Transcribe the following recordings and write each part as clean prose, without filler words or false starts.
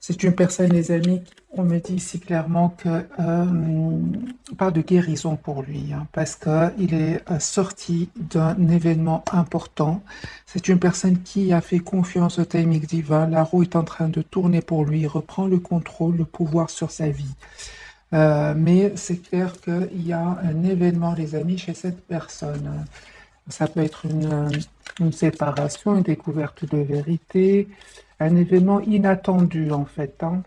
C'est une personne, les amis, on me dit ici clairement que on parle de guérison pour lui, hein, parce qu'il est sorti d'un événement important. C'est une personne qui a fait confiance au timing divin. La roue est en train de tourner pour lui. Il reprend le contrôle, le pouvoir sur sa vie. Mais c'est clair qu'il y a un événement, les amis, chez cette personne. Ça peut être une séparation, une découverte de vérité, un événement inattendu en fait, hein.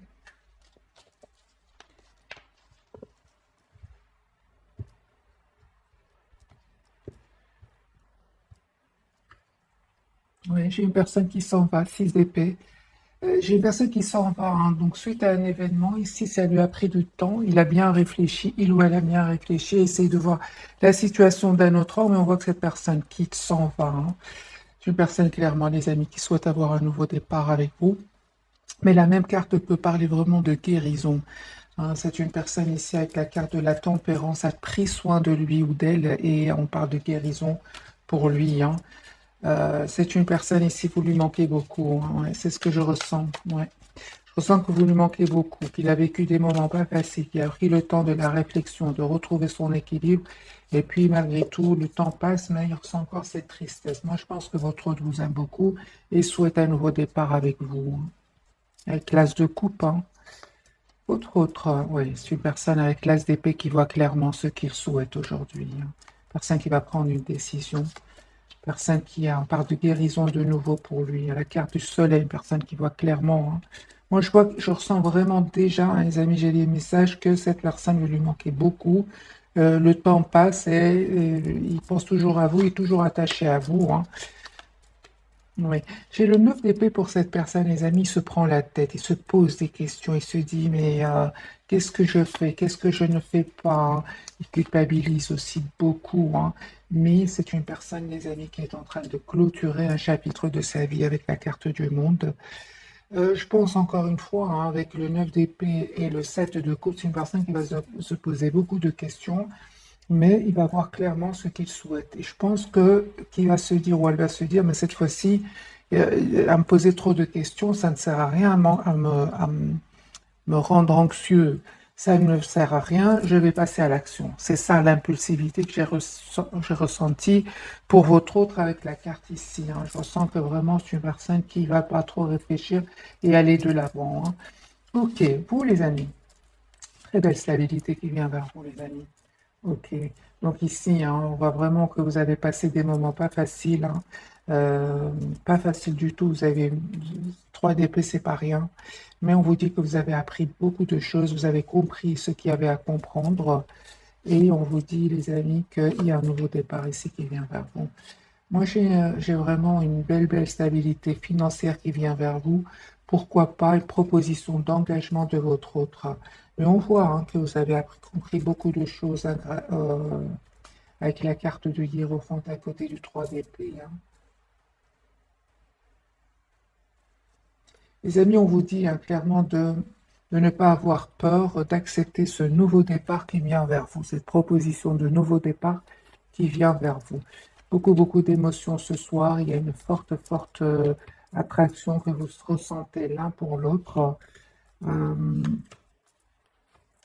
Oui, j'ai une personne qui s'en va, 6 d'épée. J'ai une personne qui s'en va, hein. Donc suite à un événement, ici ça lui a pris du temps, il a bien réfléchi, il ou elle a bien réfléchi, essaye de voir la situation d'un autre homme, mais on voit que cette personne quitte, s'en va, hein. C'est une personne clairement, les amis, qui souhaite avoir un nouveau départ avec vous. Mais la même carte peut parler vraiment de guérison, hein. C'est une personne ici avec la carte de la tempérance, a pris soin de lui ou d'elle, et on parle de guérison pour lui, hein. C'est une personne ici, vous lui manquez beaucoup, hein, ouais, c'est ce que je ressens. Ouais. Je ressens que vous lui manquez beaucoup, qu'il a vécu des moments pas faciles, qu'il a pris le temps de la réflexion, de retrouver son équilibre. Et puis, malgré tout, le temps passe, mais il ressent encore cette tristesse. Moi, je pense que votre autre vous aime beaucoup et souhaite un nouveau départ avec vous, hein. Avec l'as de coupe, hein. Votre autre, oui, c'est une personne avec l'as d'épée qui voit clairement ce qu'il souhaite aujourd'hui, hein. Personne qui va prendre une décision. Personne qui a, on parle de guérison de nouveau pour lui. À la carte du soleil, une personne qui voit clairement, hein. Moi, je vois, je ressens vraiment déjà, hein, les amis, j'ai des messages que cette personne lui manquait beaucoup. Le temps passe et il pense toujours à vous, il est toujours attaché à vous, hein. Oui. J'ai le 9 d'épée pour cette personne, les amis, il se prend la tête, il se pose des questions, il se dit, mais qu'est-ce que je fais, qu'est-ce que je ne fais pas? Il culpabilise aussi beaucoup, hein. Mais c'est une personne, les amis, qui est en train de clôturer un chapitre de sa vie avec la carte du monde. Je pense encore une fois, hein, avec le 9 d'épée et le 7 de coupe, c'est une personne qui va se poser beaucoup de questions, mais il va voir clairement ce qu'il souhaite. Et je pense que qu'il va se dire ou elle va se dire, mais cette fois-ci, à me poser trop de questions, ça ne sert à rien à me rendre anxieux. Ça ne sert à rien, je vais passer à l'action. C'est ça l'impulsivité que j'ai ressentie pour votre autre avec la carte ici, hein. Je ressens que vraiment c'est une personne qui ne va pas trop réfléchir et aller de l'avant, hein. Ok, vous les amis, très belle stabilité qui vient vers vous les amis. Ok, donc ici, hein, on voit vraiment que vous avez passé des moments pas faciles, hein. Euh, Pas facile du tout. Vous avez 3 DP, c'est pas rien, mais on vous dit que vous avez appris beaucoup de choses, vous avez compris ce qu'il y avait à comprendre, et on vous dit, les amis, qu'il y a un nouveau départ ici qui vient vers vous. Moi, j'ai vraiment une belle stabilité financière qui vient vers vous. Pourquoi pas une proposition d'engagement de votre autre. Mais on voit, hein, que vous avez compris beaucoup de choses, hein, avec la carte de Hiérophant à côté du 3 d'épée, hein. Les amis, on vous dit, hein, clairement de ne pas avoir peur, d'accepter ce nouveau départ qui vient vers vous, cette proposition de nouveau départ qui vient vers vous. Beaucoup d'émotions ce soir. Il y a une forte attraction que vous ressentez l'un pour l'autre. Euh,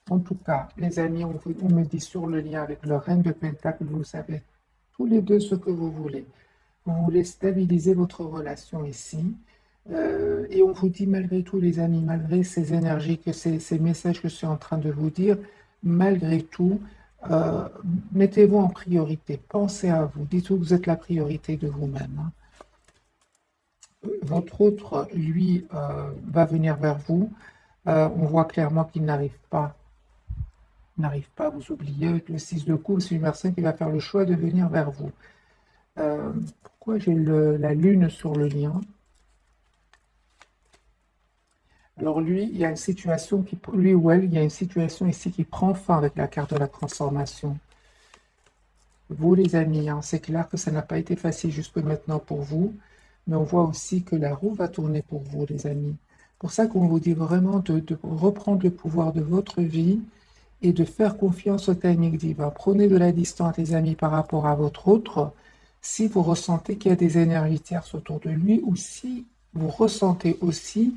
En tout cas, les amis, on me dit sur le lien avec le Reine de Pentacle, vous savez tous les deux ce que vous voulez. Vous voulez stabiliser votre relation ici. Et on vous dit, malgré tout, les amis, malgré ces énergies, ces messages que je suis en train de vous dire, malgré tout, euh, mettez-vous en priorité. Pensez à vous. Dites-vous que vous êtes la priorité de vous-même, hein. Votre autre, lui, va venir vers vous. On voit clairement qu'il n'arrive pas à vous oublier. Avec le 6 de coupe, c'est une personne qui va faire le choix de venir vers vous. Pourquoi j'ai la lune sur le lien? Alors lui, il y a une situation qui, lui ou elle, il y a une situation ici qui prend fin avec la carte de la transformation. Vous les amis, hein, c'est clair que ça n'a pas été facile jusque maintenant pour vous, mais on voit aussi que la roue va tourner pour vous les amis. Pour ça qu'on vous dit vraiment de reprendre le pouvoir de votre vie et de faire confiance au timing divin. Prenez de la distance les amis par rapport à votre autre si vous ressentez qu'il y a des énergies tierces autour de lui ou si vous ressentez aussi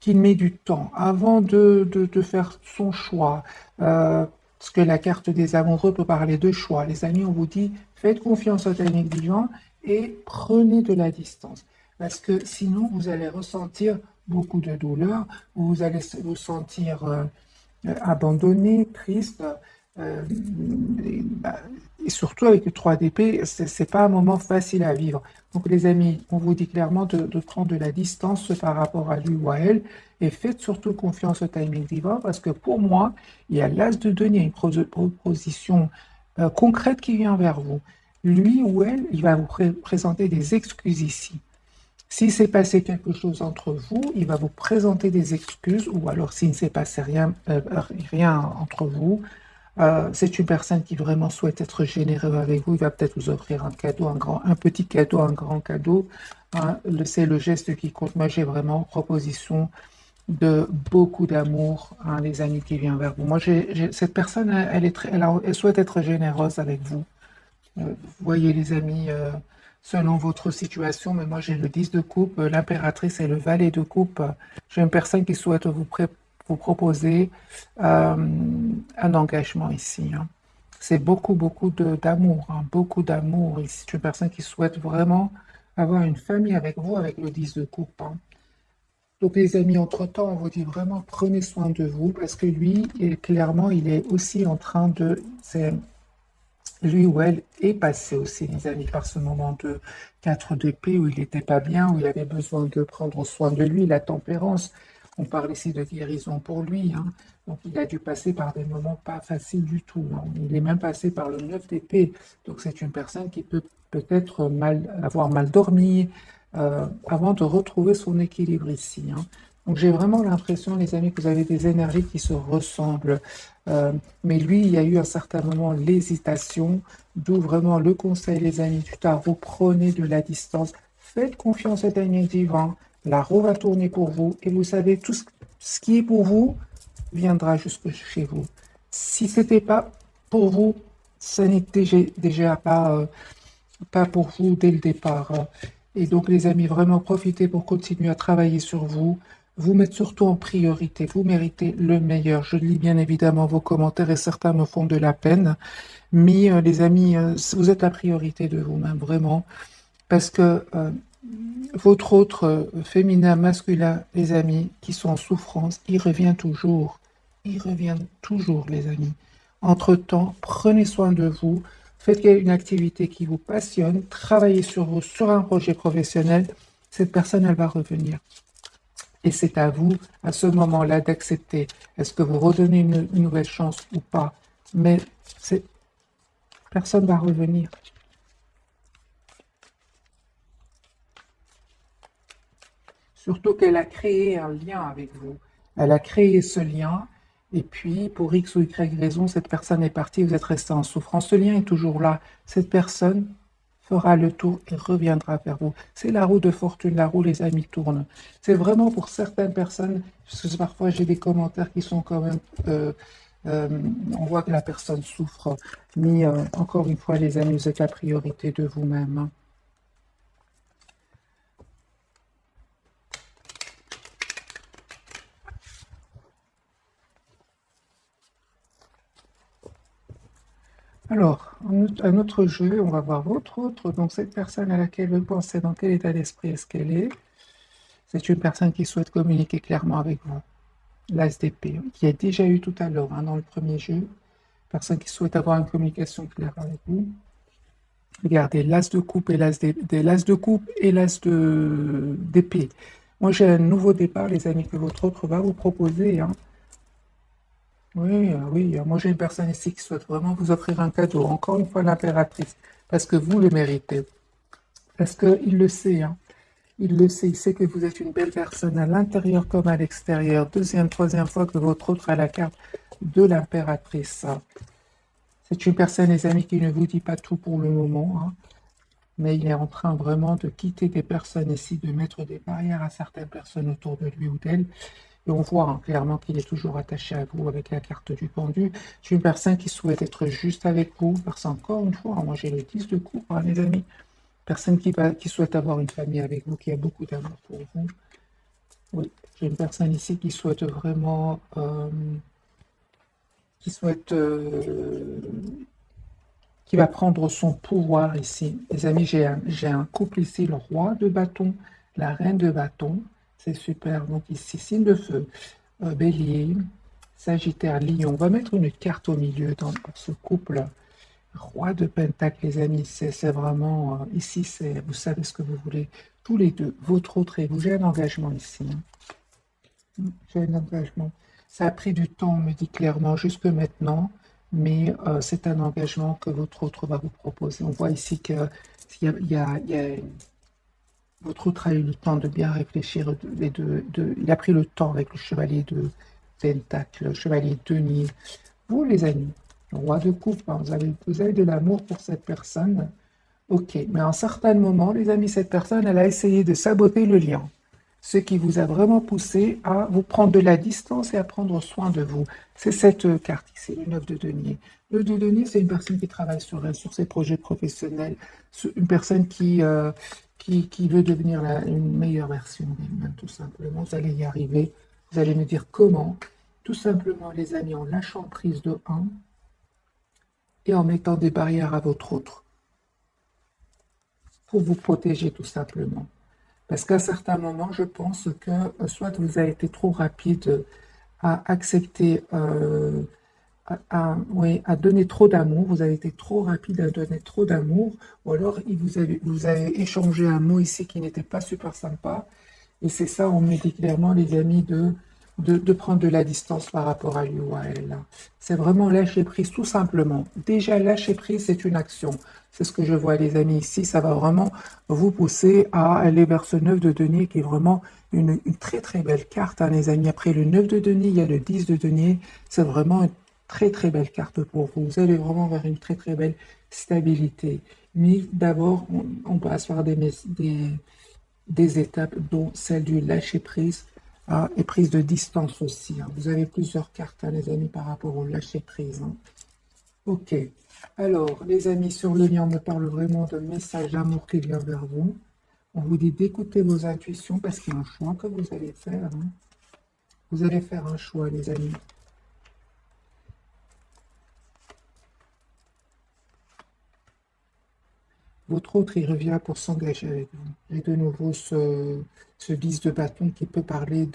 qu'il met du temps avant de faire son choix. Parce que la carte des amoureux peut parler de choix. Les amis, on vous dit, faites confiance au timing divin et prenez de la distance. Parce que sinon, vous allez ressentir beaucoup de douleur, vous allez vous sentir abandonné, triste, euh, bah, et surtout avec le 3 d'épée, c'est pas un moment facile à vivre. Donc les amis, on vous dit clairement de prendre de la distance par rapport à lui ou à elle, et faites surtout confiance au timing divin, parce que pour moi, il y a l'as de denier, une proposition concrète qui vient vers vous. Lui ou elle, il va vous présenter des excuses ici. S'il s'est passé quelque chose entre vous, il va vous présenter des excuses, ou alors s'il ne s'est passé rien entre vous, c'est une personne qui vraiment souhaite être généreux avec vous. Il va peut-être vous offrir un cadeau, un petit cadeau, un grand cadeau. Hein. C'est le geste qui compte. Moi, j'ai vraiment proposition de beaucoup d'amour, hein, les amis qui viennent vers vous. Moi, cette personne, elle souhaite être généreuse avec vous. Vous voyez, les amis, selon votre situation, mais moi j'ai le 10 de coupe, l'impératrice et le valet de coupe. J'ai une personne qui souhaite vous proposer un engagement ici. Hein. C'est beaucoup d'amour, hein, beaucoup d'amour. Ici, c'est une personne qui souhaite vraiment avoir une famille avec vous, avec le 10 de coupe. Hein. Donc les amis, entre-temps, on vous dit vraiment prenez soin de vous parce que lui, clairement, il est aussi en train de... Lui ou elle est passé aussi, les amis, par ce moment de 4 d'épée où il n'était pas bien, où il avait besoin de prendre soin de lui, la tempérance. On parle ici de guérison pour lui. Hein. Donc il a dû passer par des moments pas faciles du tout. Hein. Il est même passé par le 9 d'épée. Donc c'est une personne qui peut peut-être avoir mal dormi avant de retrouver son équilibre ici. Hein. Donc j'ai vraiment l'impression, les amis, que vous avez des énergies qui se ressemblent. Euh, mais lui, il y a eu à un certain moment l'hésitation, d'où vraiment le conseil, les amis du tarot, prenez de la distance, faites confiance au dernier divin, la roue va tourner pour vous, et vous savez, tout ce qui est pour vous viendra jusque chez vous. Si ce n'était pas pour vous, ce n'était déjà pas pour vous dès le départ. Et donc, les amis, vraiment profitez pour continuer à travailler sur vous. Vous mettre surtout en priorité. Vous méritez le meilleur. Je lis bien évidemment vos commentaires et certains me font de la peine. Mais les amis, vous êtes la priorité de vous-même, vraiment. Parce que votre autre féminin, masculin, les amis, qui sont en souffrance, il revient toujours. Il revient toujours, les amis. Entre-temps, prenez soin de vous. Faites une activité qui vous passionne. Travaillez sur vous, sur un projet professionnel. Cette personne, elle va revenir. Et c'est à vous, à ce moment-là, d'accepter. Est-ce que vous redonnez une nouvelle chance ou pas? Mais personne va revenir. Surtout qu'elle a créé un lien avec vous. Elle a créé ce lien, et puis pour X ou Y raison, cette personne est partie, vous êtes resté en souffrance. Ce lien est toujours là. Cette personne fera le tour et reviendra vers vous. C'est la roue de fortune, la roue, les amis, tourne. C'est vraiment pour certaines personnes, parce que parfois j'ai des commentaires qui sont quand même... euh, on voit que la personne souffre, mais encore une fois, les amis, vous êtes la priorité de vous-même. Hein. Alors, un autre jeu, on va voir votre autre. Donc, cette personne à laquelle vous pensez, dans quel état d'esprit est-ce qu'elle est? C'est une personne qui souhaite communiquer clairement avec vous. L'As d'épée, qui a déjà eu tout à l'heure hein, dans le premier jeu. Personne qui souhaite avoir une communication claire avec vous. Regardez, l'As de coupe et l'As de coupe et l'As d'épée. Moi, j'ai un nouveau départ, les amis, que votre autre va vous proposer. Hein. Oui, oui, moi j'ai une personne ici qui souhaite vraiment vous offrir un cadeau. Encore une fois, l'impératrice, parce que vous le méritez. Parce qu'il le sait, hein. Il le sait, il sait que vous êtes une belle personne à l'intérieur comme à l'extérieur. Deuxième, troisième fois que votre autre a la carte de l'impératrice. C'est une personne, les amis, qui ne vous dit pas tout pour le moment, hein, mais il est en train vraiment de quitter des personnes ici, de mettre des barrières à certaines personnes autour de lui ou d'elle. Et on voit hein, clairement qu'il est toujours attaché à vous avec la carte du pendu. C'est une personne qui souhaite être juste avec vous. Parce qu'encore une fois, moi j'ai le 10 de coupe, hein, les amis. Personne qui souhaite avoir une famille avec vous, qui a beaucoup d'amour pour vous. Oui. J'ai une personne ici qui souhaite vraiment, qui souhaite, qui va prendre son pouvoir ici. Les amis, j'ai un couple ici, le roi de bâton, la reine de bâton. C'est super. Donc ici, signe de feu, bélier, sagittaire, lion. On va mettre une carte au milieu pour ce couple. Roi de Pentacle, les amis, c'est vraiment, ici, vous savez ce que vous voulez, tous les deux, votre autre et vous, j'ai un engagement ici, hein. J'ai un engagement. Ça a pris du temps, on me dit clairement, jusque maintenant, mais c'est un engagement que votre autre va vous proposer. On voit ici que votre autre a eu le temps de bien réfléchir, il a pris le temps avec le chevalier de Pentacle, le chevalier de denier. Vous, les amis, roi de coupe, hein, vous avez de l'amour pour cette personne. Ok, mais à un certain moment, les amis, cette personne, elle a essayé de saboter le lien. Ce qui vous a vraiment poussé à vous prendre de la distance et à prendre soin de vous. C'est cette carte ici, le 9 de denier. Le 9 de denier, c'est une personne qui travaille sur elle, sur ses projets professionnels, une personne qui veut devenir une meilleure version d'elle-même, tout simplement. Vous allez y arriver. Vous allez me dire comment. Tout simplement, les amis, en lâchant prise de un et en mettant des barrières à votre autre pour vous protéger tout simplement. Parce qu'à certains moments, je pense que soit vous avez été trop rapide à accepter, oui, à donner trop d'amour, vous avez été trop rapide à donner trop d'amour, ou alors vous avez échangé un mot ici qui n'était pas super sympa, et c'est ça, on me dit clairement, les amis, de prendre de la distance par rapport à lui ou à elle, là. C'est vraiment lâcher prise, tout simplement. Déjà, lâcher prise, c'est une action. C'est ce que je vois, les amis, ici. Ça va vraiment vous pousser à aller vers ce 9 de denier qui est vraiment une très, très belle carte, hein, les amis. Après le 9 de denier, il y a le 10 de denier. C'est vraiment une très, très belle carte pour vous. Vous allez vraiment vers une très, très belle stabilité. Mais d'abord, on passe par des étapes, dont celle du lâcher-prise et prise de distance aussi, hein. Vous avez plusieurs cartes, hein, les amis, par rapport au lâcher-prise, hein. Ok. Alors, les amis, sur le lien, on me parle vraiment de message d'amour qui vient vers vous. On vous dit d'écouter vos intuitions parce qu'il y a un choix que vous allez faire, hein. Vous allez faire un choix, les amis. Votre autre, il revient pour s'engager avec vous. Et de nouveau, ce 10 de bâton qui peut parler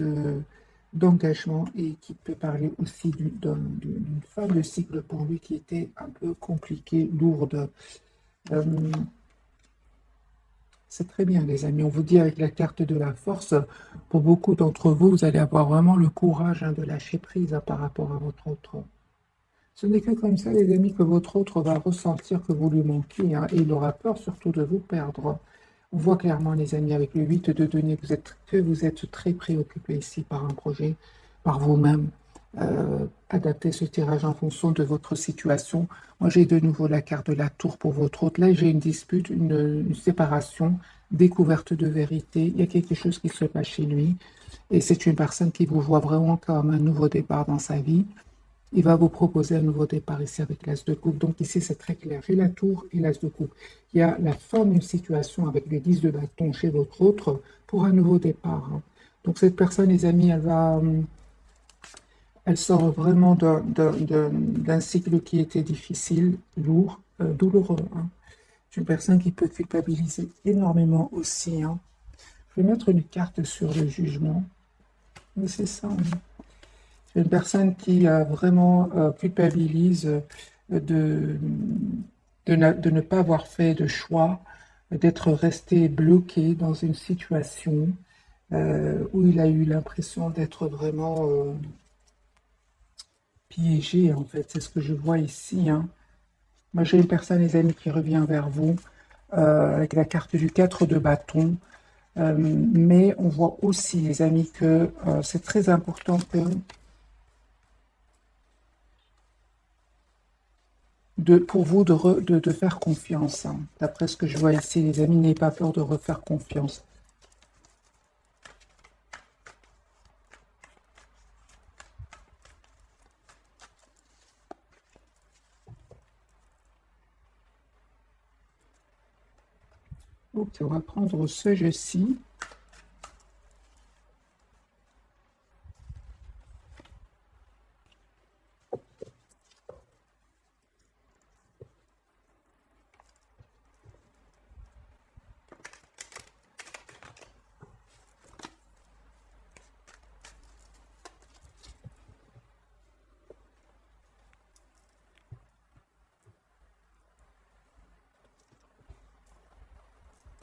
d'engagement et qui peut parler aussi d'une fin de cycle pour lui qui était un peu compliquée, lourde. Euh, c'est très bien, les amis. On vous dit avec la carte de la force, pour beaucoup d'entre vous, vous allez avoir vraiment le courage, hein, de lâcher prise, hein, par rapport à votre autre. Ce n'est que comme ça, les amis, que votre autre va ressentir que vous lui manquez, hein, et il aura peur surtout de vous perdre. On voit clairement, les amis, avec le 8 de denier, que vous êtes très préoccupé ici par un projet, par vous-même. Adaptez ce tirage en fonction de votre situation. Moi, j'ai de nouveau la carte de la tour pour votre autre. Là, j'ai une dispute, une séparation, découverte de vérité. Il y a quelque chose qui se passe chez lui. Et c'est une personne qui vous voit vraiment comme un nouveau départ dans sa vie. Il va vous proposer un nouveau départ ici avec l'As de coupe. Donc ici, c'est très clair. J'ai la tour et l'As de coupe. Il y a la fin d'une situation avec le 10 de bâton chez votre autre pour un nouveau départ, hein. Donc cette personne, les amis, elle sort vraiment d'un cycle qui était difficile, lourd, douloureux, hein. C'est une personne qui peut culpabiliser énormément aussi, hein. Je vais mettre une carte sur le jugement. Mais c'est ça, hein. C'est une personne qui vraiment culpabilise de ne pas avoir fait de choix, d'être resté bloqué dans une situation où il a eu l'impression d'être vraiment piégé, en fait. C'est ce que je vois ici, hein. Moi, j'ai une personne, les amis, qui revient vers vous avec la carte du 4 de bâton. Mais on voit aussi, les amis, que c'est très important que pour vous de faire confiance, hein. D'après ce que je vois ici, les amis, n'ayez pas peur de refaire confiance. Ok, on va prendre ce jeu-ci.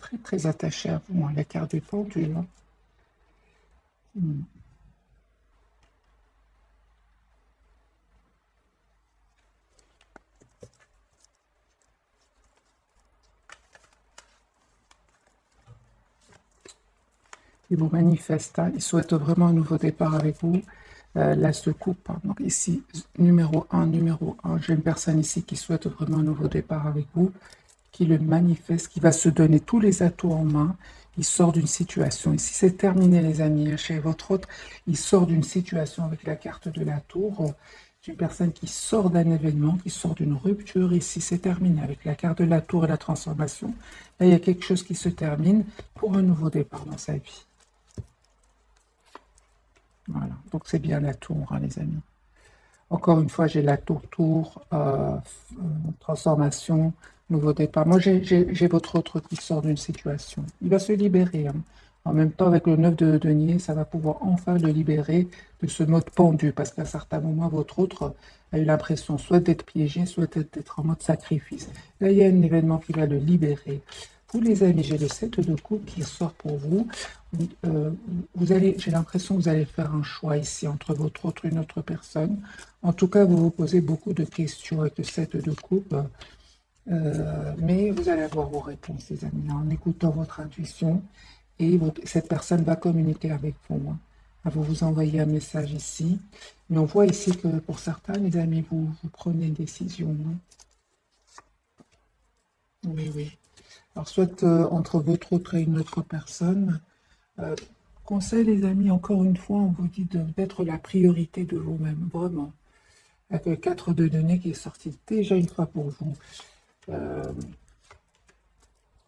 très très attaché à vous, hein, la carte du pendu. Hein. Hmm. Il vous manifeste, hein, il souhaite vraiment un nouveau départ avec vous. L'As de coupe, hein. Donc ici, numéro un, j'ai une personne ici qui souhaite vraiment un nouveau départ avec vous, qui le manifeste, qui va se donner tous les atouts en main. Il sort d'une situation. Ici, c'est terminé, les amis. Chez votre autre, il sort d'une situation avec la carte de la tour. C'est une personne qui sort d'un événement, qui sort d'une rupture. Ici, c'est terminé avec la carte de la tour et la transformation. Là, il y a quelque chose qui se termine pour un nouveau départ dans sa vie. Voilà. Donc, c'est bien la tour, hein, les amis. Encore une fois, j'ai la tour, transformation, nouveau départ. Moi, j'ai votre autre qui sort d'une situation. Il va se libérer, hein. En même temps, avec le 9 de denier, ça va pouvoir enfin le libérer de ce mode pendu, parce qu'à certains moments, votre autre a eu l'impression soit d'être piégé, soit d'être en mode sacrifice. Là, il y a un événement qui va le libérer. Vous, les amis, j'ai le 7 de coupe qui sort pour vous. Euh, j'ai l'impression que vous allez faire un choix ici entre votre autre et une autre personne. En tout cas, vous vous posez beaucoup de questions avec le 7 de coupe, mais vous allez avoir vos réponses, les amis, en écoutant votre intuition. Et cette personne va communiquer avec vous, hein. Elle va vous envoyer un message ici. Mais on voit ici que pour certains, les amis, vous prenez une décision, hein. Oui, oui. Alors, soit entre votre autre et une autre personne. Euh, Conseil, les amis, encore une fois, on vous dit d'être la priorité de vous-même, vraiment. Avec le 4 de denier qui est sorti déjà une fois pour vous. Euh,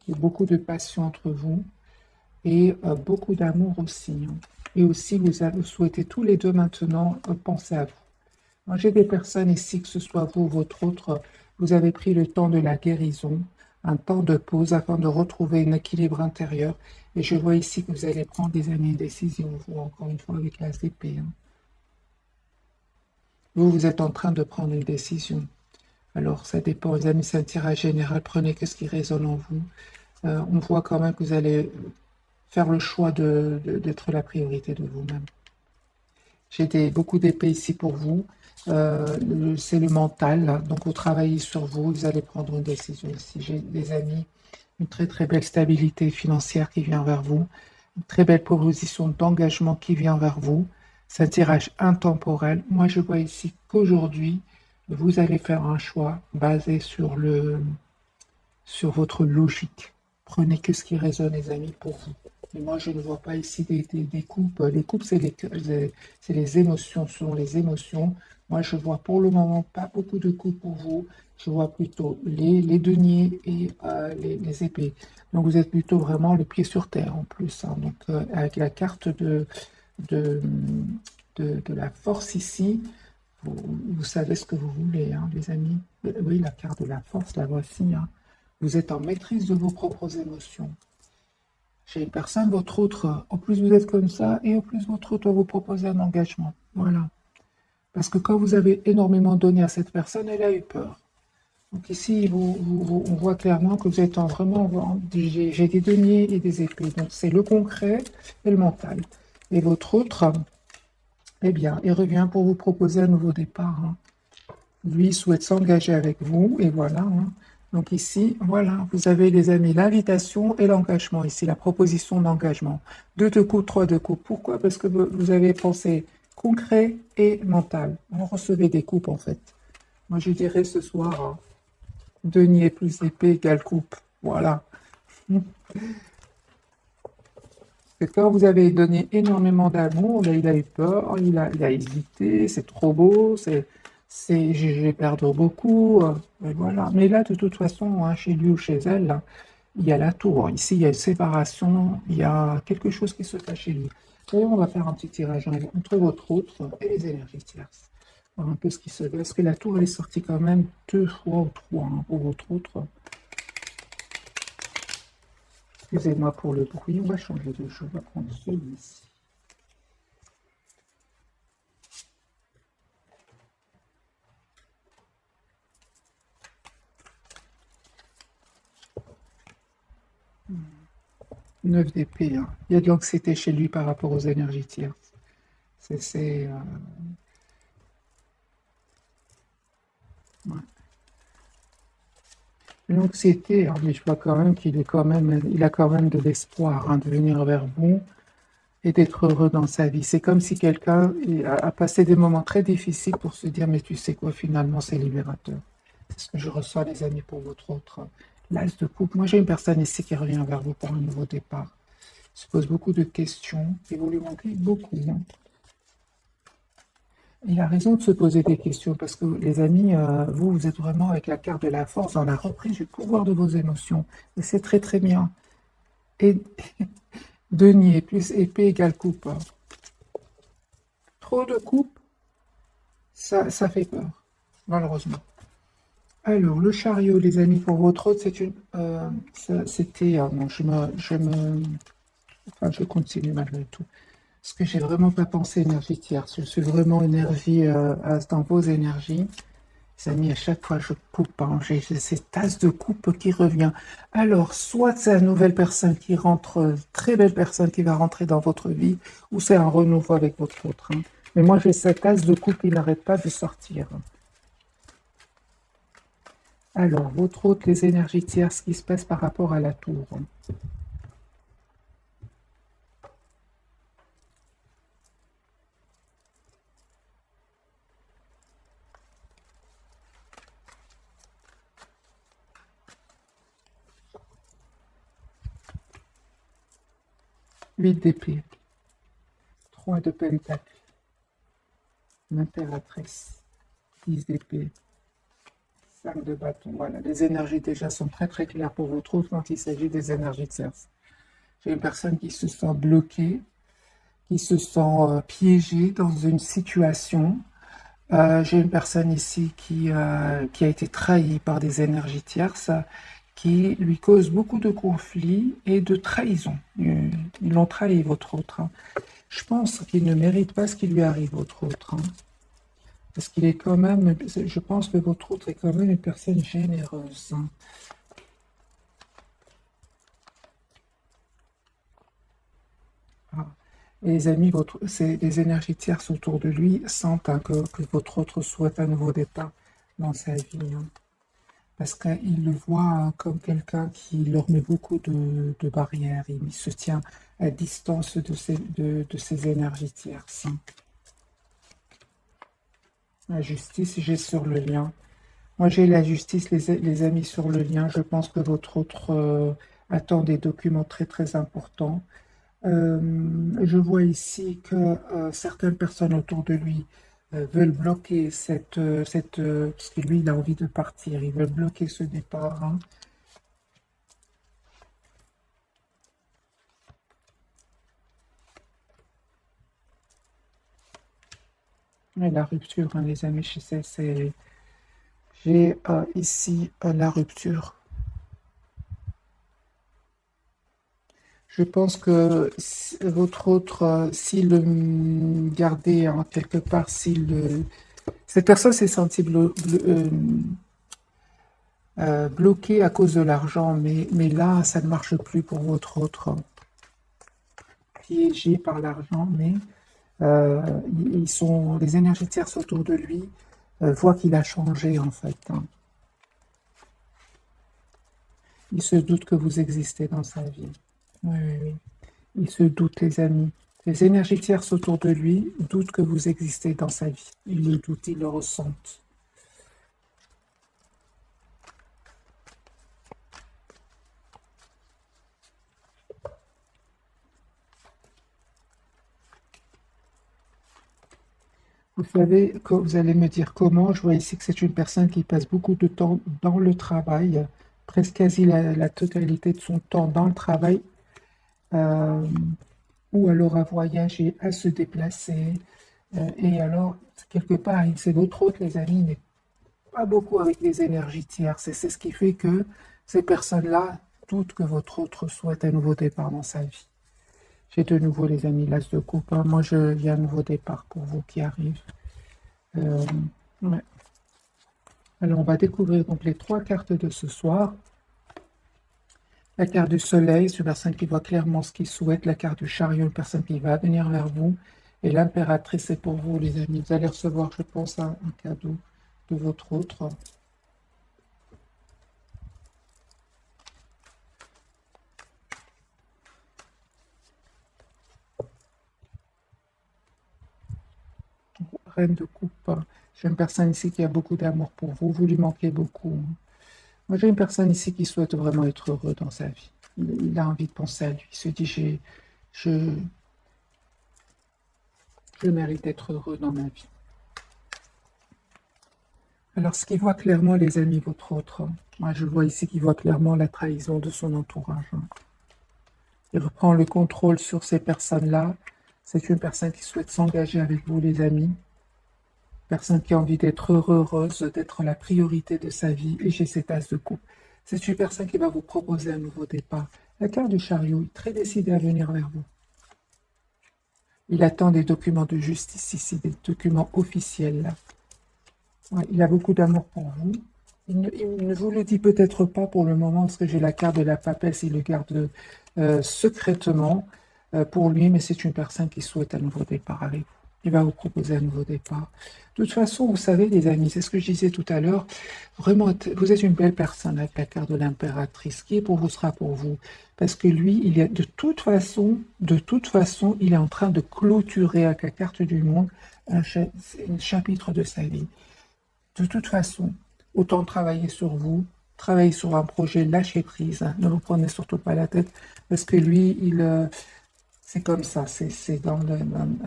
il y a beaucoup de passion entre vous et beaucoup d'amour aussi, hein. Et aussi, vous souhaitez tous les deux maintenant penser à vous. Moi, j'ai des personnes ici, que ce soit vous ou votre autre, vous avez pris le temps de la guérison, un temps de pause afin de retrouver un équilibre intérieur. Et je vois ici que vous allez prendre des années de décision, vous, encore une fois, avec la CP, hein. Vous êtes en train de prendre une décision. Alors, ça dépend, les amis, c'est un tirage général. Prenez ce qui résonne en vous. On voit quand même que vous allez faire le choix d'être la priorité de vous-même. J'ai beaucoup d'épées ici pour vous. C'est le mental, là. Donc vous travaillez sur vous, vous allez prendre une décision ici. J'ai des amis, une très très belle stabilité financière qui vient vers vous, une très belle proposition d'engagement qui vient vers vous. C'est un tirage intemporel. Moi je vois ici qu'aujourd'hui, vous allez faire un choix basé sur votre logique. Prenez que ce qui résonne, les amis, pour vous. Et moi, je ne vois pas ici des coupes. Les coupes, c'est les émotions, ce sont les émotions. Moi, je vois pour le moment pas beaucoup de coupes pour vous. Je vois plutôt les deniers et les épées. Donc, vous êtes plutôt vraiment le pied sur terre en plus, hein. Donc, avec la carte de, de la force ici, vous savez ce que vous voulez, hein, les amis. Oui, la carte de la force, la voici, hein. Vous êtes en maîtrise de vos propres émotions. Chez une personne, votre autre, en plus vous êtes comme ça, et en plus votre autre va vous proposer un engagement. Voilà. Parce que quand vous avez énormément donné à cette personne, elle a eu peur. Donc ici, on voit clairement que vous êtes j'ai des deniers et des épées. Donc c'est le concret et le mental. Et votre autre, eh bien, il revient pour vous proposer un nouveau départ, hein. Lui souhaite s'engager avec vous, et voilà, hein. Donc ici, voilà, vous avez les amis, l'invitation et l'engagement. Ici, la proposition d'engagement. 2 de coupe, 3 de coupe. Pourquoi? Parce que vous avez pensé concret et mental. Vous recevez des coupes, en fait. Moi, je dirais ce soir, hein, denier plus épée égale coupe. Voilà. Et quand vous avez donné énormément d'amour, ben, il a eu peur, il a hésité, c'est trop beau, je vais perdre beaucoup, et voilà. Mais là, de toute façon, hein, chez lui ou chez elle, là, il y a la tour. Ici, il y a une séparation, il y a quelque chose qui se passe chez lui. D'ailleurs, on va faire un petit tirage entre votre autre et les énergies tierces. Voir un peu ce qui se passe. Parce que la tour, elle est sortie quand même 2 fois ou 3, hein, pour votre autre. Excusez-moi pour le bruit, on va changer de jeu, on va prendre celui-ci. 9 d'épée, hein. Il y a de l'anxiété chez lui par rapport aux énergies tierces. Ouais. L'anxiété, hein, mais je vois quand même qu'il est quand même, il a quand même de l'espoir, hein, de venir vers vous et d'être heureux dans sa vie. C'est comme si quelqu'un a passé des moments très difficiles pour se dire, mais tu sais quoi, finalement, c'est libérateur. C'est ce que je reçois, les amis, pour votre autre. L'as de coupe. Moi, j'ai une personne ici qui revient vers vous pour un nouveau départ. Il se pose beaucoup de questions et vous lui manquez beaucoup, hein. Il a raison de se poser des questions parce que, les amis, vous, vous êtes vraiment avec la carte de la force dans la reprise du pouvoir de vos émotions. Et c'est très, très bien. Et denier plus épée égale coupe, hein. Trop de coupe, ça fait peur, malheureusement. Alors, le chariot, les amis, pour votre autre, c'est une. C'était. Non, enfin, je continue malgré tout. Parce que j'ai vraiment pas pensé énergie tierce. Je suis vraiment énergie dans vos énergies. Les amis, à chaque fois, je coupe, hein. J'ai cette tasse de coupe qui revient. Alors, soit c'est une nouvelle personne qui rentre, très belle personne qui va rentrer dans votre vie, ou c'est un renouveau avec votre autre, hein. Mais moi, j'ai cette tasse de coupe qui n'arrête pas de sortir. Alors, votre autre, les énergies tierces, ce qui se passe par rapport à la tour. 8 d'épée, 3 de pentacle, l'impératrice, 10 d'épée, 5 de bâton. Voilà, les énergies déjà sont très très claires pour votre autre quand il s'agit des énergies tierces. J'ai une personne qui se sent bloquée, qui se sent piégée dans une situation. J'ai une personne ici qui a été trahie par des énergies tierces qui lui causent beaucoup de conflits et de trahison. Ils l'ont trahi, votre autre, hein. Je pense qu'il ne mérite pas ce qui lui arrive, votre autre, hein. Parce qu'il est quand même, je pense que votre autre est quand même une personne généreuse, hein. Ah. Et les amis, les énergies tierces autour de lui sentent, hein, que votre autre souhaite un nouveau départ dans sa vie, hein. Parce qu'ils le voient, hein, comme quelqu'un qui leur met beaucoup de barrières. Il se tient à distance de ces énergies tierces, hein. La justice, j'ai sur le lien. Moi, j'ai la justice, les amis, sur le lien. Je pense que votre autre attend des documents très, très importants. Euh, je vois ici que certaines personnes autour de lui veulent bloquer parce que lui, il a envie de partir. Ils veulent bloquer ce départ, hein. Et la rupture, hein, les amis, j'ai ici la rupture. Je pense que votre autre, s'il le gardait en quelque part, cette personne s'est sentie bloquée à cause de l'argent, mais là, ça ne marche plus pour votre autre, piégé par l'argent, mais euh, les énergies tierces autour de lui voient qu'il a changé en fait, hein. Il se doute que vous existez dans sa vie. Oui, oui, oui. Il se doute, les amis. Les énergies tierces autour de lui doutent que vous existez dans sa vie. Ils le doutent, ils le ressentent. Vous savez, quand vous allez me dire comment, je vois ici que c'est une personne qui passe beaucoup de temps dans le travail, presque quasi la totalité de son temps dans le travail, euh, ou alors à voyager, à se déplacer. Et alors, quelque part, c'est votre autre, les amis, n'est pas beaucoup avec les énergies tierces. Et c'est ce qui fait que ces personnes-là doutent que votre autre souhaite un nouveau départ dans sa vie. J'ai de nouveau, les amis, l'as de coupe, hein. Moi, il y a un nouveau départ pour vous qui arrive. Euh, ouais. Alors, on va découvrir donc les trois cartes de ce soir. La carte du soleil, c'est une personne qui voit clairement ce qu'il souhaite. La carte du chariot, une personne qui va venir vers vous. Et l'impératrice, c'est pour vous, les amis. Vous allez recevoir, je pense, un cadeau de votre autre. Reine de coupe. J'ai une personne ici qui a beaucoup d'amour pour vous. Vous lui manquez beaucoup. Moi, j'ai une personne ici qui souhaite vraiment être heureux dans sa vie. Il a envie de penser à lui. Il se dit, je, je mérite d'être heureux dans ma vie. Alors, ce qu'il voit clairement, les amis, votre autre, moi, je vois ici qu'il voit clairement la trahison de son entourage. Il reprend le contrôle sur ces personnes-là. C'est une personne qui souhaite s'engager avec vous, les amis. Personne qui a envie d'être heureuse, d'être la priorité de sa vie. Et j'ai cette as de coupe. C'est une personne qui va vous proposer un nouveau départ. La carte du chariot est très décidé à venir vers vous. Il attend des documents de justice ici, des documents officiels. Là. Ouais, il a beaucoup d'amour pour vous. Il ne vous le dit peut-être pas pour le moment, parce que j'ai la carte de la papesse, il le garde secrètement pour lui, mais c'est une personne qui souhaite un nouveau départ avec vous. Il va vous proposer un nouveau départ. De toute façon, vous savez, les amis, c'est ce que je disais tout à l'heure, vraiment, vous êtes une belle personne avec la carte de l'impératrice. Ce qui est pour vous sera pour vous. Parce que lui, il est de toute façon, il est en train de clôturer avec la carte du monde un chapitre de sa vie. De toute façon, autant travailler sur vous, travailler sur un projet, lâcher prise, hein, ne vous prenez surtout pas la tête, parce que lui, c'est comme ça, c'est dans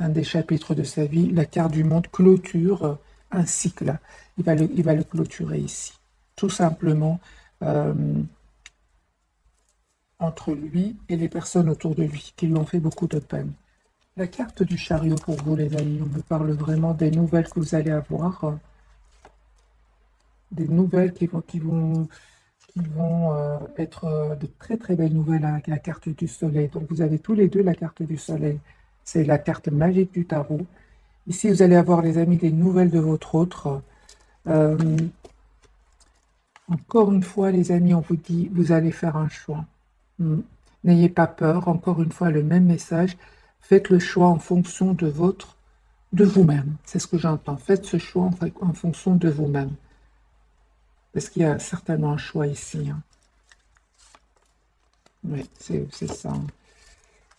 un des chapitres de sa vie, la carte du monde clôture un cycle. Il va le clôturer ici. Tout simplement, euh, entre lui et les personnes autour de lui, qui lui ont fait beaucoup de peine. La carte du chariot pour vous, les amis, on me parle vraiment des nouvelles que vous allez avoir, des nouvelles qui vont être de très très belles nouvelles avec la carte du soleil. Donc vous avez tous les deux la carte du soleil. C'est la carte magique du tarot. Ici, vous allez avoir, les amis, des nouvelles de votre autre. Euh, Encore une fois, les amis, on vous dit, vous allez faire un choix. Hmm. N'ayez pas peur. Encore une fois, le même message. Faites le choix en fonction de vous-même. C'est ce que j'entends. Faites ce choix en fonction de vous-même. Parce qu'il y a certainement un choix ici. Hein. Oui, c'est ça.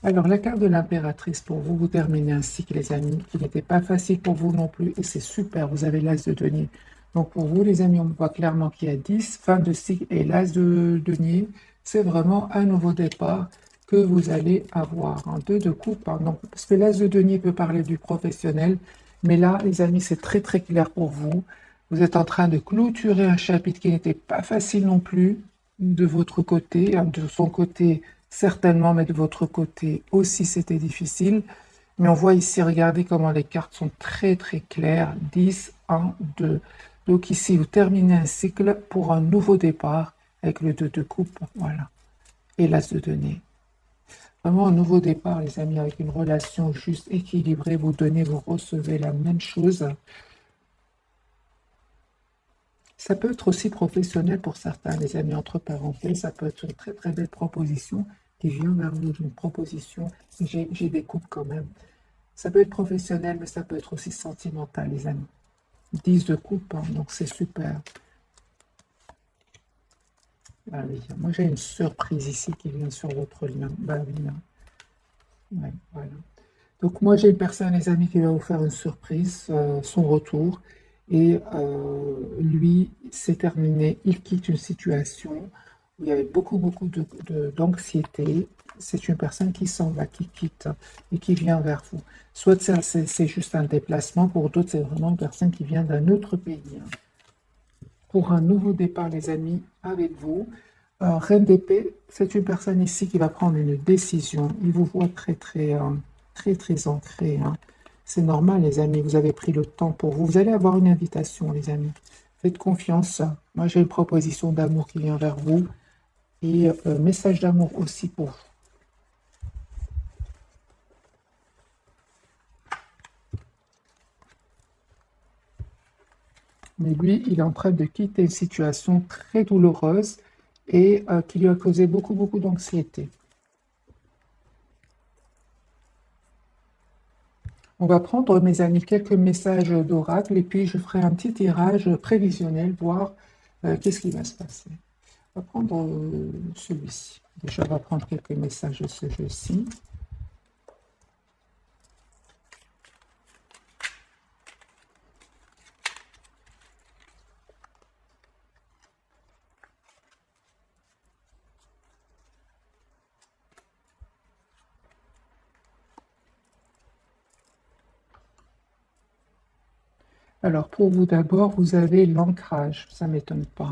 Alors, la carte de l'impératrice pour vous, vous terminez ainsi que les amis, qui n'était pas facile pour vous non plus, et c'est super, vous avez l'as de denier. Donc, pour vous, les amis, on voit clairement qu'il y a 10, fin de cycle et l'as de denier. C'est vraiment un nouveau départ que vous allez avoir en deux de coupe. Hein. Donc, parce que l'as de denier peut parler du professionnel, mais là, les amis, c'est très, très clair pour vous. Vous êtes en train de clôturer un chapitre qui n'était pas facile non plus de votre côté, hein, de son côté certainement, mais de votre côté aussi c'était difficile. Mais on voit ici, regardez comment les cartes sont très très claires, 10, 1, 2. Donc ici, vous terminez un cycle pour un nouveau départ avec le 2 de coupe, voilà, et l'as de denier. Vraiment un nouveau départ, les amis, avec une relation juste équilibrée, vous donnez, vous recevez la même chose. Ça peut être aussi professionnel pour certains, les amis, entre parenthèses. Ça peut être une très très belle proposition qui vient vers nous d'une proposition. J'ai des coupes quand même. Ça peut être professionnel, mais ça peut être aussi sentimental, les amis. 10 de coupe, hein, donc c'est super. Ah oui, moi j'ai une surprise ici qui vient sur votre lien. Bah oui, hein. Ouais, voilà. Donc moi j'ai une personne, les amis, qui va vous faire une surprise, son retour. Et lui, c'est terminé. Il quitte une situation où il y avait beaucoup, beaucoup d'anxiété. C'est une personne qui s'en va, qui quitte et qui vient vers vous. Soit c'est juste un déplacement, pour d'autres, c'est vraiment une personne qui vient d'un autre pays. Hein. Pour un nouveau départ, les amis, avec vous. Reine d'épée, c'est une personne ici qui va prendre une décision. Il vous voit très, très, très, très ancré. Hein. C'est normal, les amis. Vous avez pris le temps pour vous. Vous allez avoir une invitation, les amis. Faites confiance. Moi, j'ai une proposition d'amour qui vient vers vous. Et message d'amour aussi pour vous. Mais lui, il est en train de quitter une situation très douloureuse. et qui lui a causé beaucoup, beaucoup d'anxiété. On va prendre, mes amis, quelques messages d'oracle et puis je ferai un petit tirage prévisionnel, voir qu'est-ce qui va se passer. On va prendre celui-ci. Déjà, on va prendre quelques messages de ce jeu-ci. Alors, pour vous d'abord, vous avez l'ancrage, ça ne m'étonne pas,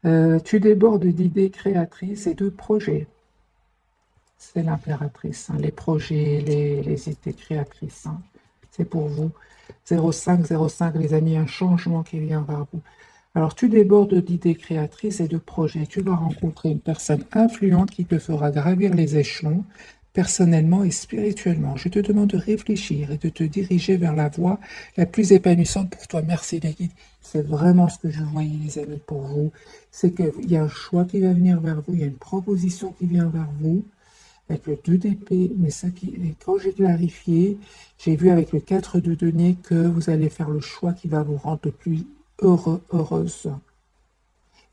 hein. Tu débordes d'idées créatrices et de projets. C'est l'impératrice, hein. Les projets, les idées créatrices, hein. C'est pour vous. 0505, les amis, un changement qui vient vers vous. Alors, tu débordes d'idées créatrices et de projets. Tu vas rencontrer une personne influente qui te fera gravir les échelons, personnellement et spirituellement. Je te demande de réfléchir et de te diriger vers la voie la plus épanouissante pour toi. Merci, les guides. C'est vraiment ce que je voyais, les amis, pour vous. C'est qu'il y a un choix qui va venir vers vous, il y a une proposition qui vient vers vous avec le 2 d'épée, mais ça qui, et quand j'ai clarifié, j'ai vu avec le 4 de denier que vous allez faire le choix qui va vous rendre le plus heureux, heureuse.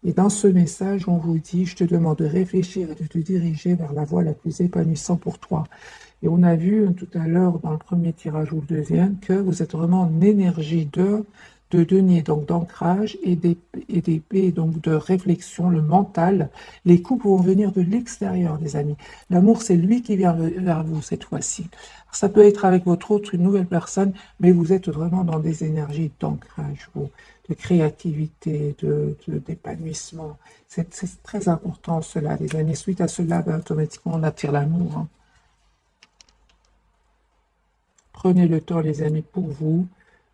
Et dans ce message, on vous dit, je te demande de réfléchir et de te diriger vers la voie la plus épanouissante pour toi. Et on a vu tout à l'heure dans le premier tirage ou le deuxième que vous êtes vraiment en énergie de denier, donc d'ancrage et d'épée, donc de réflexion, le mental. Les coups vont venir de l'extérieur, les amis. L'amour, c'est lui qui vient vers vous cette fois-ci. Ça peut être avec votre autre, une nouvelle personne, mais vous êtes vraiment dans des énergies d'ancrage, de créativité, d'épanouissement. C'est très important cela, les amis. Suite à cela, ben, automatiquement, on attire l'amour, hein. Prenez le temps, les amis, pour vous.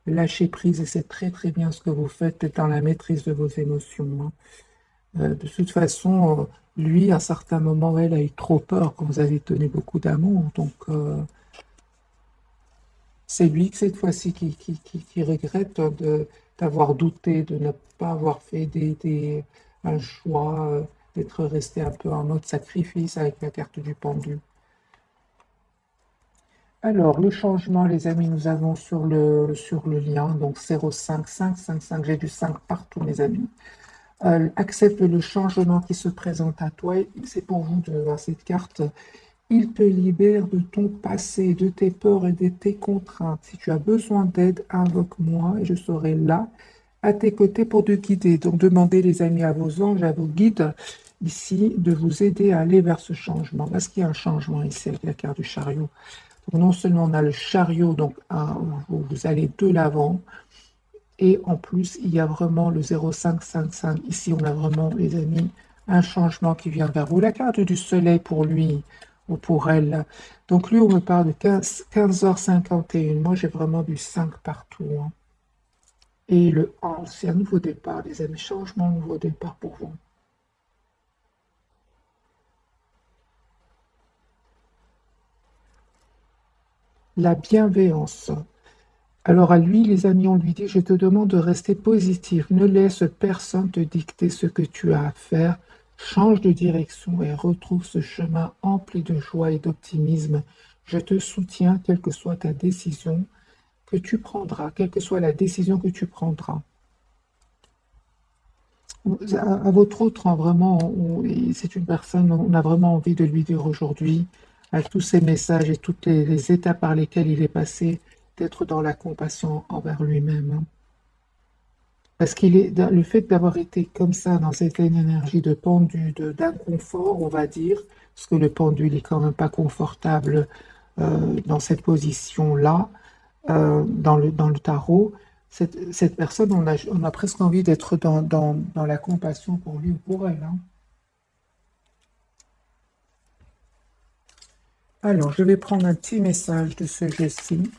Lâchez prise et c'est très très bien ce que vous faites dans la maîtrise de vos émotions, hein. De toute façon, lui, à certains moments, elle a eu trop peur quand vous avez donné beaucoup d'amour. Donc, c'est lui, cette fois-ci, qui regrette d'avoir douté, de ne pas avoir fait un choix, d'être resté un peu en mode sacrifice avec la carte du pendu. Alors, le changement, les amis, nous avons sur le lien, donc 05555, j'ai du 5 partout, mes amis. Accepte le changement qui se présente à toi. C'est pour vous de voir cette carte. Il te libère de ton passé, de tes peurs et de tes contraintes. Si tu as besoin d'aide, invoque-moi et je serai là à tes côtés pour te guider. Donc, demandez, les amis, à vos anges, à vos guides ici, de vous aider à aller vers ce changement. Parce qu'il y a un changement ici avec la carte du chariot. Donc, non seulement on a le chariot, donc vous allez de l'avant, et en plus, il y a vraiment le 0555. Ici, on a vraiment, les amis, un changement qui vient vers vous. La carte du soleil pour lui ou pour elle. Donc lui, on me parle de 15h51. Moi, j'ai vraiment du 5 partout, hein. Et le 11, c'est un nouveau départ, les amis. Changement, nouveau départ pour vous. La bienveillance. Alors à lui, les amis, on lui dit, je te demande de rester positif. Ne laisse personne te dicter ce que tu as à faire. Change de direction et retrouve ce chemin empli de joie et d'optimisme. Je te soutiens, quelle que soit ta décision que tu prendras, quelle que soit la décision que tu prendras. À votre autre, hein, vraiment, c'est une personne, on a vraiment envie de lui dire aujourd'hui, avec tous ces messages et toutes les étapes par lesquelles il est passé, d'être dans la compassion envers lui-même, hein. Parce qu'il est dans le fait d'avoir été comme ça, dans cette énergie de pendu, d'inconfort, on va dire, parce que le pendu, il est quand même pas confortable dans cette position-là, dans le tarot. Cette personne, on a presque envie d'être dans la compassion pour lui ou pour elle, hein. Alors, je vais prendre un petit message de ce jeu-ci.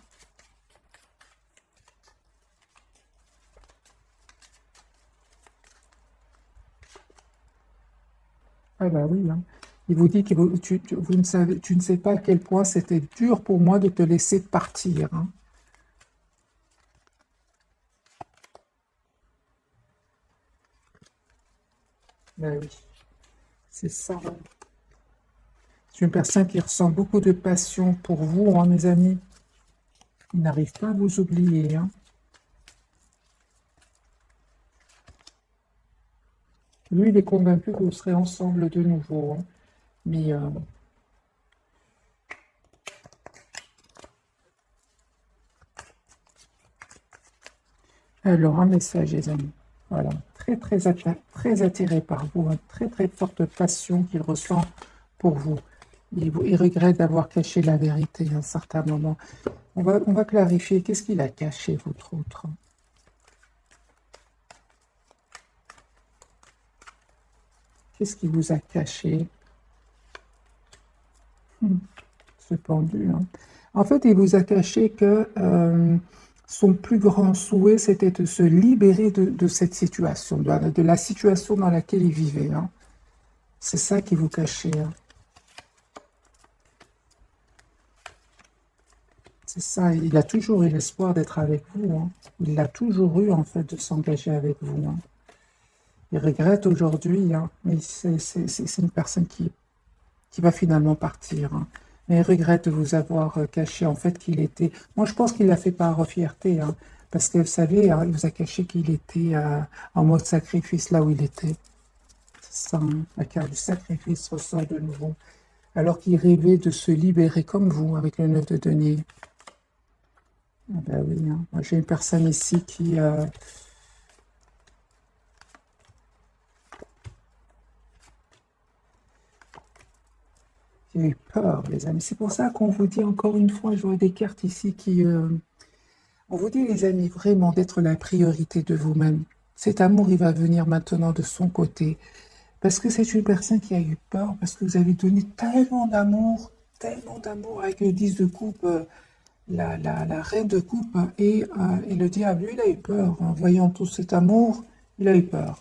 Ah bah oui, hein. Il vous dit que tu ne sais pas à quel point c'était dur pour moi de te laisser partir, hein. Ben oui. C'est ça, hein. C'est une personne qui ressent beaucoup de passion pour vous, hein, mes amis. Il n'arrive pas à vous oublier, hein. Lui, il est convaincu que vous serez ensemble de nouveau, hein. Mais alors, un message, les amis. Voilà, très attiré par vous, une très forte passion qu'il ressent pour vous. Il regrette d'avoir caché la vérité à un certain moment. On va clarifier. Qu'est-ce qu'il a caché, votre autre? Qu'est-ce qu'il vous a caché? Ce pendu, hein. En fait, il vous a caché que son plus grand souhait, c'était de se libérer de cette situation, de la situation dans laquelle il vivait, hein. C'est ça qui vous cachait, hein. C'est ça, il a toujours eu l'espoir d'être avec vous, hein. Il a toujours eu, en fait, de s'engager avec vous, hein. Il regrette aujourd'hui, hein, mais c'est une personne qui va finalement partir, hein. Mais il regrette de vous avoir caché, en fait, qu'il était... Moi, je pense qu'il l'a fait par fierté, hein, parce que, vous savez, hein, il vous a caché qu'il était en mode sacrifice, là où il était. C'est ça, hein, la carte du sacrifice ressort de nouveau. Alors qu'il rêvait de se libérer comme vous, avec le 9 de denier. Ah ben oui, hein. Moi, j'ai une personne ici qui a eu peur, les amis. C'est pour ça qu'on vous dit encore une fois, je vois des cartes ici qui... on vous dit, les amis, vraiment d'être la priorité de vous-même. Cet amour, il va venir maintenant de son côté. Parce que c'est une personne qui a eu peur, parce que vous avez donné tellement d'amour avec le 10 de coupe, la reine de coupe et le diable. Lui, il a eu peur. En voyant tout cet amour, il a eu peur.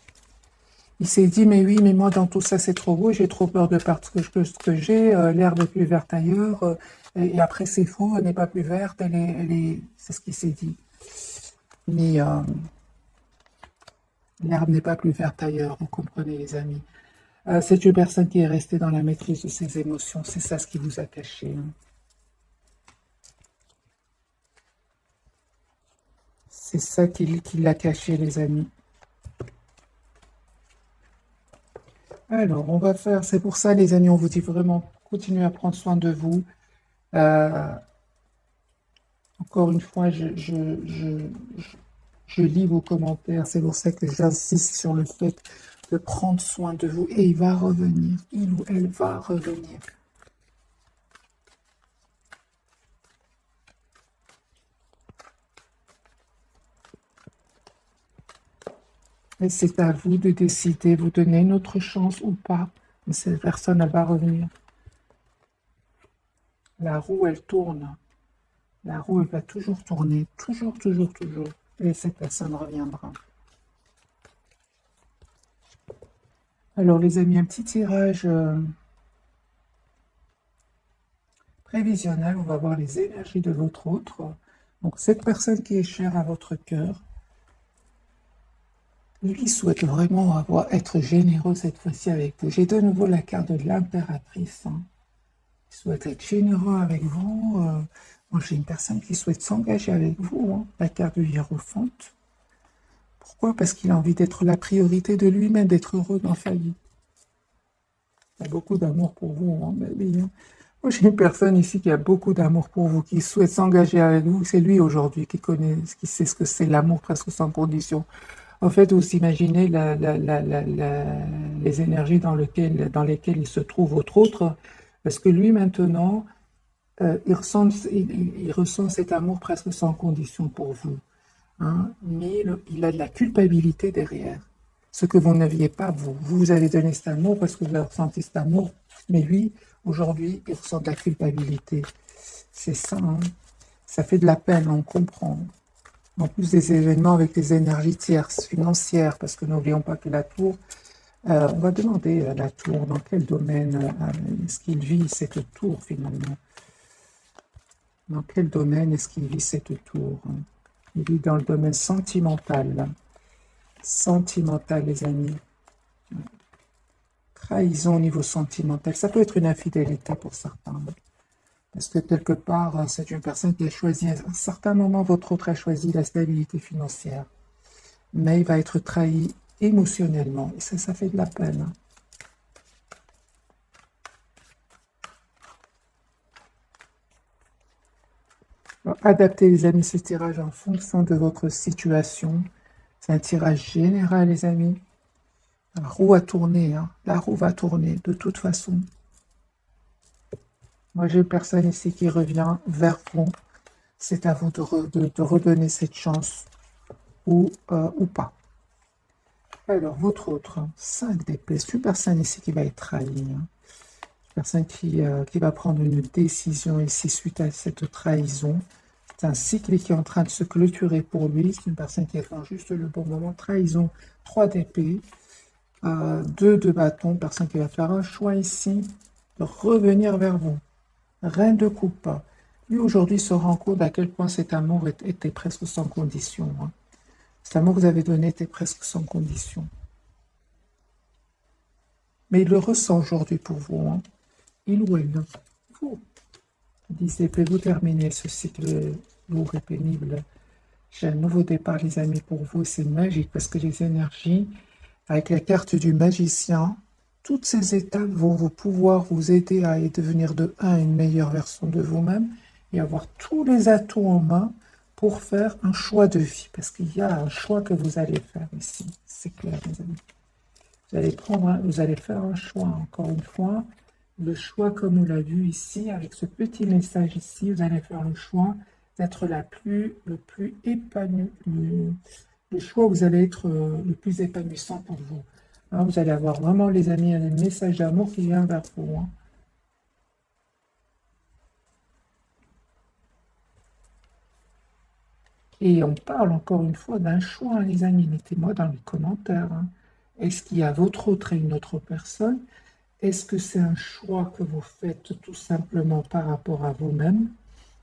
Il s'est dit, mais oui, mais moi, dans tout ça, c'est trop beau, j'ai trop peur de perdre ce que j'ai, l'herbe est plus verte ailleurs, et après, c'est faux, elle n'est pas plus verte, c'est ce qu'il s'est dit. Mais l'herbe n'est pas plus verte ailleurs, vous comprenez, les amis. C'est une personne qui est restée dans la maîtrise de ses émotions, c'est ça ce qui vous a caché, hein. C'est ça qui l'a caché, les amis. Alors, on va faire, c'est pour ça, les amis, on vous dit vraiment, continuez à prendre soin de vous. Euh, Encore une fois, je lis vos commentaires, c'est pour ça que j'insiste sur le fait de prendre soin de vous. Et il va revenir, il ou elle va revenir. Et c'est à vous de décider, vous donner une autre chance ou pas. Mais cette personne, elle va revenir. La roue, elle tourne. La roue, elle va toujours tourner. Toujours, toujours, toujours. Et cette personne reviendra. Alors, les amis, un petit tirage prévisionnel. On va voir les énergies de votre autre. Donc, cette personne qui est chère à votre cœur, lui souhaite vraiment être généreux cette fois-ci avec vous. J'ai de nouveau la carte de l'impératrice, hein. Il souhaite être généreux avec vous. Moi, j'ai une personne qui souhaite s'engager avec vous, hein. La carte du hiérophante. Pourquoi? Parce qu'il a envie d'être la priorité de lui-même, d'être heureux dans sa vie. Il a beaucoup d'amour pour vous, hein, mais oui, hein. Moi, j'ai une personne ici qui a beaucoup d'amour pour vous, qui souhaite s'engager avec vous. C'est lui aujourd'hui qui connaît, qui sait ce que c'est l'amour presque sans condition. En fait, vous imaginez les énergies dans lesquelles il se trouve, votre autre, parce que lui, maintenant, il ressent cet amour presque sans condition pour vous, hein, mais il a de la culpabilité derrière, ce que vous n'aviez pas, vous. Vous avez donné cet amour parce que vous avez ressenti cet amour, mais lui, aujourd'hui, il ressent de la culpabilité. C'est ça, hein. Ça fait de la peine, on comprend. En plus des événements avec les énergies tierces, financières, parce que n'oublions pas que la tour, on va demander à la tour dans quel domaine est-ce qu'il vit cette tour finalement. Dans quel domaine est-ce qu'il vit cette tour? Il vit dans le domaine sentimental. Sentimental, les amis. trahison au niveau sentimental. Ça peut être une infidélité pour certains. Parce que quelque part, c'est une personne qui a choisi, à un certain moment, votre autre a choisi la stabilité financière. Mais il va être trahi émotionnellement. Et ça fait de la peine. Alors, adaptez, les amis, ce tirage en fonction de votre situation. C'est un tirage général, les amis. La roue va tourner, hein. La roue va tourner, de toute façon. Moi, j'ai une personne ici qui revient vers vous. C'est à vous de redonner cette chance ou pas. Alors, votre autre, 5 d'épée. C'est une personne ici qui va être trahie. Hein. Une personne qui va prendre une décision ici suite à cette trahison. C'est un cycle qui est en train de se clôturer pour lui. C'est une personne qui attend juste le bon moment. Trahison, 3 d'épée. 2 de bâton. Personne qui va faire un choix ici de revenir vers vous. Reine de coupe. Lui, aujourd'hui, se rend compte à quel point cet amour était presque sans condition. Hein. Cet amour que vous avez donné était presque sans condition. Mais il le ressent aujourd'hui pour vous. Hein. Il ou elle. Vous. 10 épées, vous terminez ce cycle lourd et pénible. J'ai un nouveau départ, les amis, pour vous. C'est magique parce que les énergies, avec la carte du magicien, toutes ces étapes vont vous pouvoir vous aider à devenir de un une meilleure version de vous-même et avoir tous les atouts en main pour faire un choix de vie. Parce qu'il y a un choix que vous allez faire ici. C'est clair, les amis. Vous allez faire un choix, encore une fois. Le choix, comme on l'a vu ici, avec ce petit message ici, vous allez faire le choix d'être le plus épanoui, le choix où vous allez être le plus épanouissant pour vous. Hein, vous allez avoir vraiment, les amis, un message d'amour qui vient vers vous. Hein. Et on parle encore une fois d'un choix, hein, les amis. Mettez-moi dans les commentaires. Hein. Est-ce qu'il y a votre autre et une autre personne? Est-ce que c'est un choix que vous faites tout simplement par rapport à vous-même?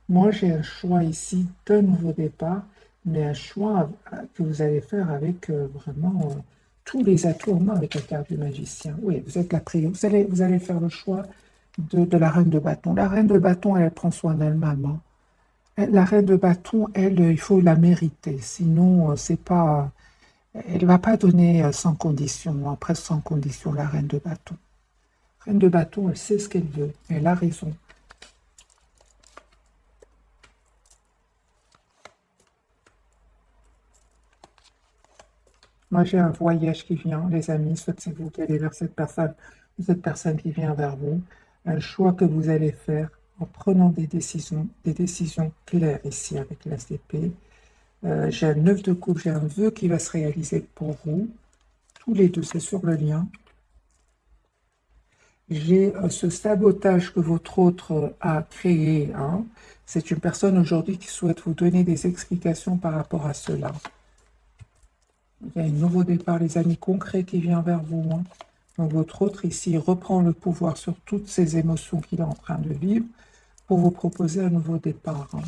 Moi, j'ai un choix ici d'un nouveau départ, mais un choix que vous allez faire avec vraiment tous les atouts en main avec la carte du magicien. Oui, vous êtes la prière. Vous allez faire le choix de la reine de bâton. La reine de bâton, elle prend soin d'elle-même. Hein. La reine de bâton, elle, il faut la mériter. Sinon, c'est pas, elle ne va pas donner sans condition, hein, presque sans condition, la reine de bâton. Reine de bâton, elle sait ce qu'elle veut. Elle a raison. Moi, j'ai un voyage qui vient, les amis. Soit c'est vous qui allez vers cette personne, ou cette personne qui vient vers vous. Un choix que vous allez faire en prenant des décisions claires ici avec la CP. J'ai un 9 de coupe, j'ai un vœu qui va se réaliser pour vous. Tous les deux, c'est sur le lien. J'ai ce sabotage que votre autre a créé. Hein. C'est une personne aujourd'hui qui souhaite vous donner des explications par rapport à cela. Il y a un nouveau départ, les amis, concret qui vient vers vous. Hein. Donc votre autre ici reprend le pouvoir sur toutes ces émotions qu'il est en train de vivre pour vous proposer un nouveau départ. Hein.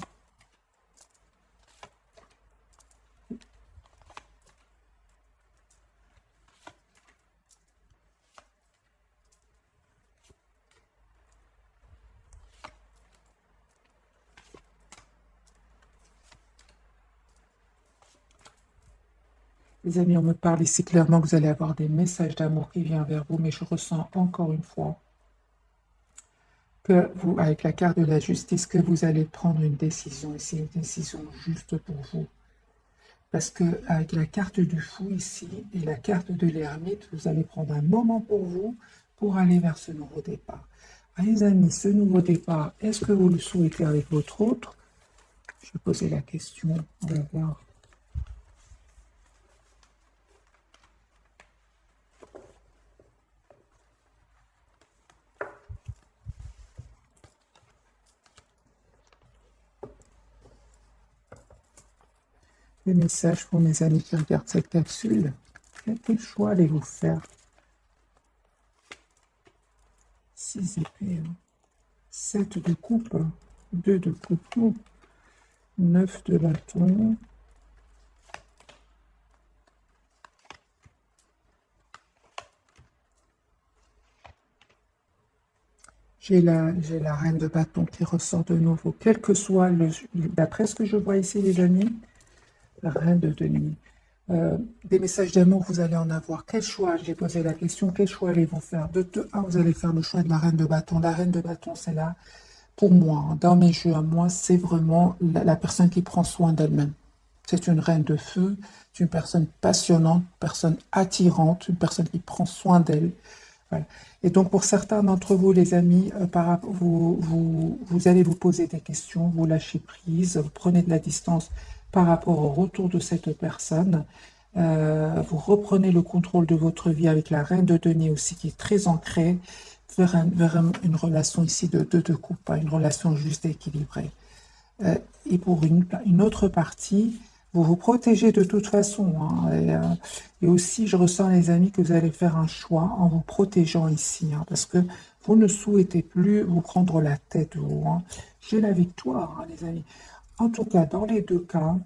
Les amis, on me parle ici clairement que vous allez avoir des messages d'amour qui viennent vers vous, mais je ressens encore une fois que vous, avec la carte de la justice, que vous allez prendre une décision ici, une décision juste pour vous. Parce que avec la carte du fou ici et la carte de l'ermite, vous allez prendre un moment pour vous pour aller vers ce nouveau départ. Ah, les amis, ce nouveau départ, est-ce que vous le souhaitez avec votre autre? Je vais poser la question, on va voir. Les messages pour mes amis qui regardent cette capsule. Quel choix allez-vous faire? 6 épées, 7 de coupe, 2 de couteau, 9 de bâton, J'ai la reine de bâton qui ressort de nouveau, quel que soit d'après ce que je vois ici, les amis, la reine de denier. Des messages d'amour, vous allez en avoir. Quel choix? J'ai posé la question, quel choix allez-vous faire? De 2 à 1, vous allez faire le choix de la reine de bâton. La reine de bâton, c'est là, pour moi, hein, dans mes jeux à moi, c'est vraiment la personne qui prend soin d'elle-même. C'est une reine de feu, c'est une personne passionnante, une personne attirante, une personne qui prend soin d'elle. Voilà. Et donc, pour certains d'entre vous, les amis, vous allez vous poser des questions, vous lâchez prise, vous prenez de la distance par rapport au retour de cette personne. Vous reprenez le contrôle de votre vie avec la reine de denier aussi, qui est très ancrée vers une relation ici de couple, une relation juste et équilibrée. Et pour une autre partie, vous vous protégez de toute façon, hein, et aussi, je ressens, les amis, que vous allez faire un choix en vous protégeant ici, hein, parce que vous ne souhaitez plus vous prendre la tête, vous, hein. J'ai la victoire, hein, les amis. En tout cas, dans les deux cas,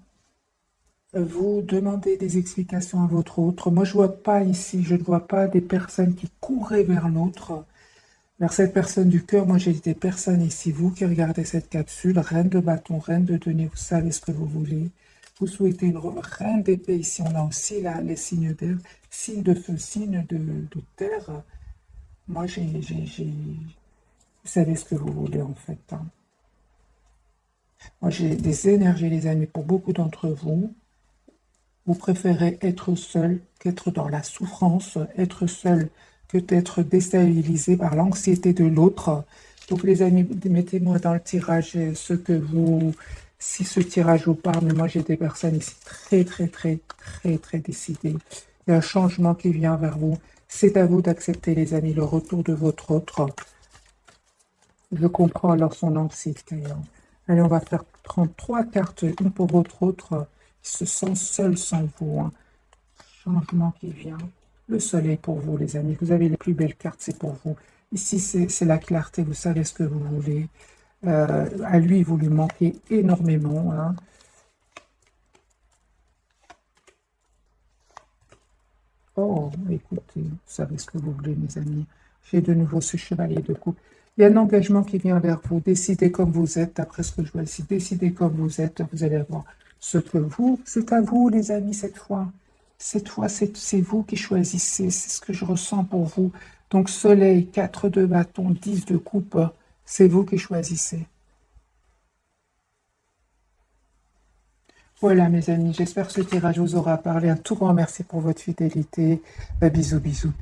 vous demandez des explications à votre autre. Moi, je vois pas ici, je ne vois pas des personnes qui couraient vers l'autre, vers cette personne du cœur. Moi, j'ai des personnes ici, vous qui regardez cette capsule, reine de bâton, reine de denier, vous savez ce que vous voulez. Vous souhaitez une reine d'épée. Ici, on a aussi là, les signes d'air, signes de feu, signes de terre. Moi, vous savez ce que vous voulez en fait, hein. Moi, j'ai des énergies, les amis, pour beaucoup d'entre vous. Vous préférez être seul qu'être dans la souffrance, être seul que d'être déstabilisé par l'anxiété de l'autre. Donc les amis, mettez-moi dans le tirage ce que vous, si ce tirage vous parle, mais moi j'ai des personnes ici très décidées. Il y a un changement qui vient vers vous. C'est à vous d'accepter, les amis, le retour de votre autre. Je comprends alors son anxiété, hein. Allez, on va faire prendre 3 cartes, une pour votre autre, qui se sent seul sans vous, hein. Changement qui vient. Le soleil pour vous, les amis. Vous avez les plus belles cartes, c'est pour vous. Ici, c'est la clarté, vous savez ce que vous voulez. À lui, vous lui manquez énormément, hein. Oh, écoutez, vous savez ce que vous voulez, mes amis. J'ai de nouveau ce chevalier de coupe. Il y a un engagement qui vient vers vous. Décidez comme vous êtes, d'après ce que je vois ici. Décidez comme vous êtes, vous allez avoir ce que vous... C'est à vous, les amis, cette fois. Cette fois, c'est vous qui choisissez. C'est ce que je ressens pour vous. Donc, soleil, 4 de bâton, 10 de coupe. C'est vous qui choisissez. Voilà, mes amis, j'espère que ce tirage vous aura parlé. Un tout grand merci pour votre fidélité. Bisous, bisous.